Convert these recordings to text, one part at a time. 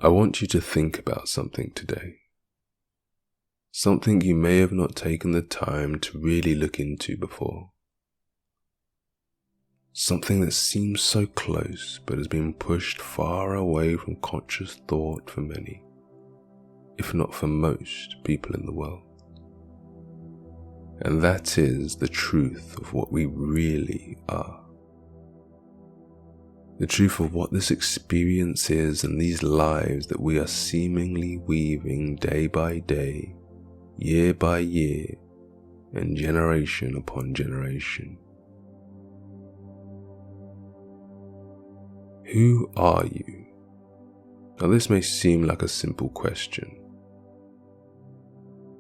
I want you to think about something today. Something you may have not taken the time to really look into before. Something that seems so close but has been pushed far away from conscious thought for many, if not for most people in the world. And that is the truth of what we really are. The truth of what this experience is and these lives that we are seemingly weaving day by day, year by year, and generation upon generation. Who are you? Now this may seem like a simple question.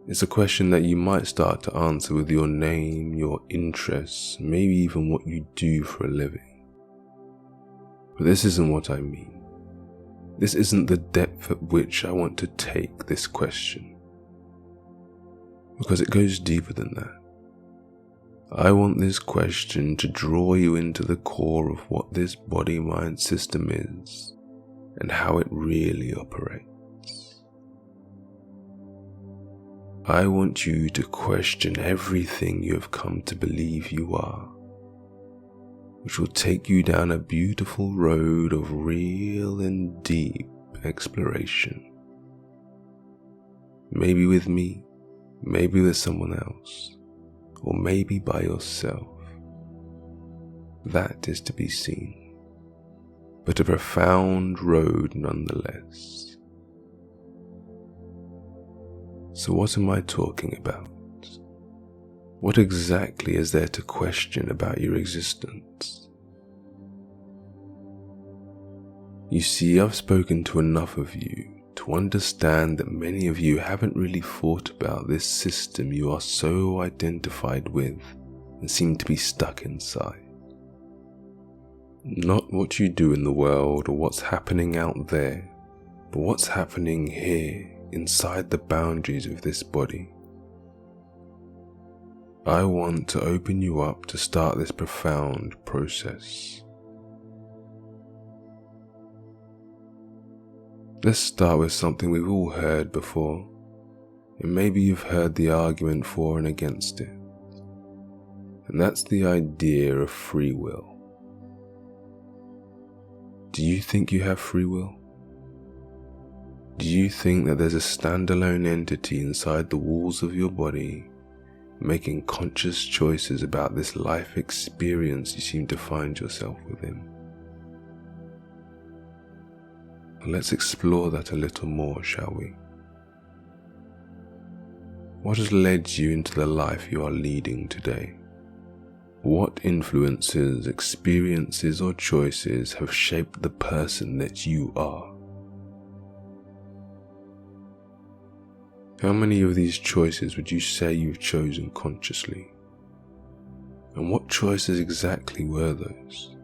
It's a question that you might start to answer with your name, your interests, maybe even what you do for a living. But this isn't what I mean. This isn't the depth at which I want to take this question, because it goes deeper than that. I want this question to draw you into the core of what this body-mind system is and how it really operates. I want you to question everything you have come to believe you are, which will take you down a beautiful road of real and deep exploration. Maybe with me, maybe with someone else, or maybe by yourself. That is to be seen, but a profound road nonetheless. So what am I talking about? What exactly is there to question about your existence? You see, I've spoken to enough of you to understand that many of you haven't really thought about this system you are so identified with and seem to be stuck inside. Not what you do in the world or what's happening out there, but what's happening here inside the boundaries of this body. I want to open you up to start this profound process. Let's start with something we've all heard before, and maybe you've heard the argument for and against it, and that's the idea of free will. Do you think you have free will? Do you think that there's a standalone entity inside the walls of your body making conscious choices about this life experience you seem to find yourself within? Let's explore that a little more, shall we? What has led you into the life you are leading today? What influences, experiences, or choices have shaped the person that you are? How many of these choices would you say you've chosen consciously? And what choices exactly were those?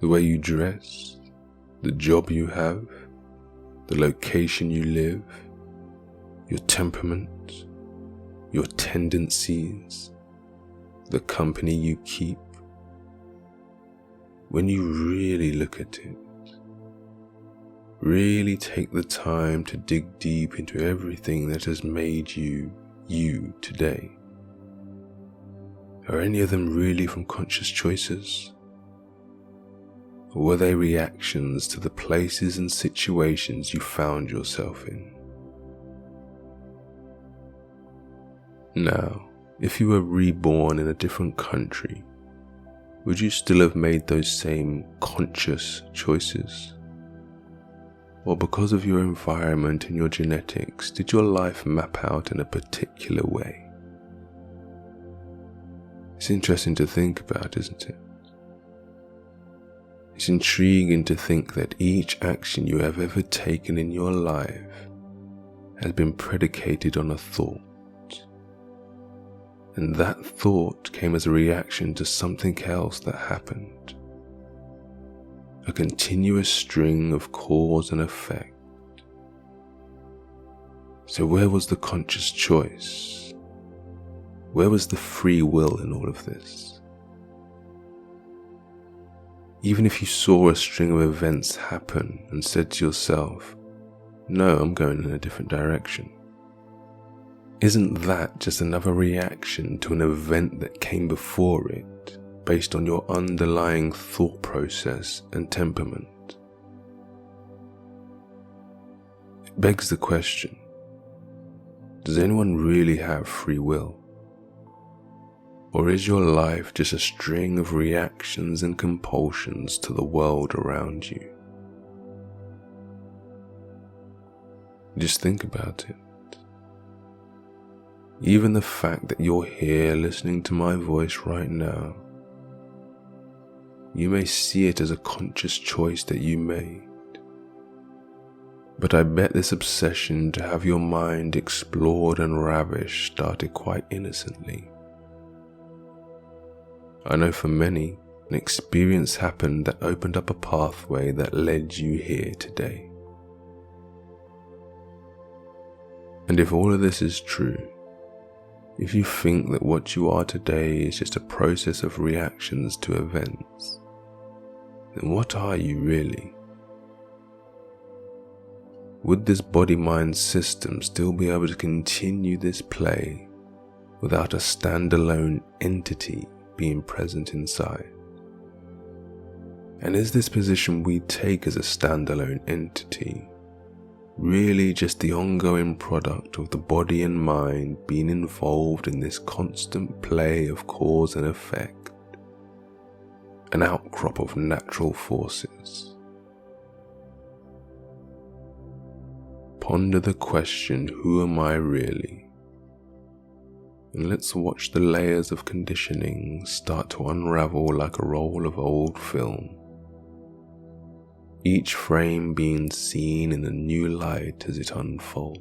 The way you dress, the job you have, the location you live, your temperament, your tendencies, the company you keep. When you really look at it, really take the time to dig deep into everything that has made you, you today. Are any of them really from conscious choices? Or were they reactions to the places and situations you found yourself in? Now, if you were reborn in a different country, would you still have made those same conscious choices? Or because of your environment and your genetics, did your life map out in a particular way? It's interesting to think about, isn't it? It's intriguing to think that each action you have ever taken in your life has been predicated on a thought. And that thought came as a reaction to something else that happened. A continuous string of cause and effect. So where was the conscious choice? Where was the free will in all of this? Even if you saw a string of events happen and said to yourself, No, I'm going in a different direction. Isn't that just another reaction to an event that came before it, based on your underlying thought process and temperament? It begs the question, does anyone really have free will? Or is your life just a string of reactions and compulsions to the world around you? Just think about it. Even the fact that you're here listening to my voice right now, you may see it as a conscious choice that you made. But I bet this obsession to have your mind explored and ravished started quite innocently. I know for many, an experience happened that opened up a pathway that led you here today. And if all of this is true, if you think that what you are today is just a process of reactions to events, then what are you really? Would this body-mind system still be able to continue this play without a standalone entity being present inside? And is this position we take as a standalone entity really just the ongoing product of the body and mind being involved in this constant play of cause and effect, an outcrop of natural forces? Ponder the question, who am I really? And let's watch the layers of conditioning start to unravel like a roll of old film, each frame being seen in a new light as it unfolds.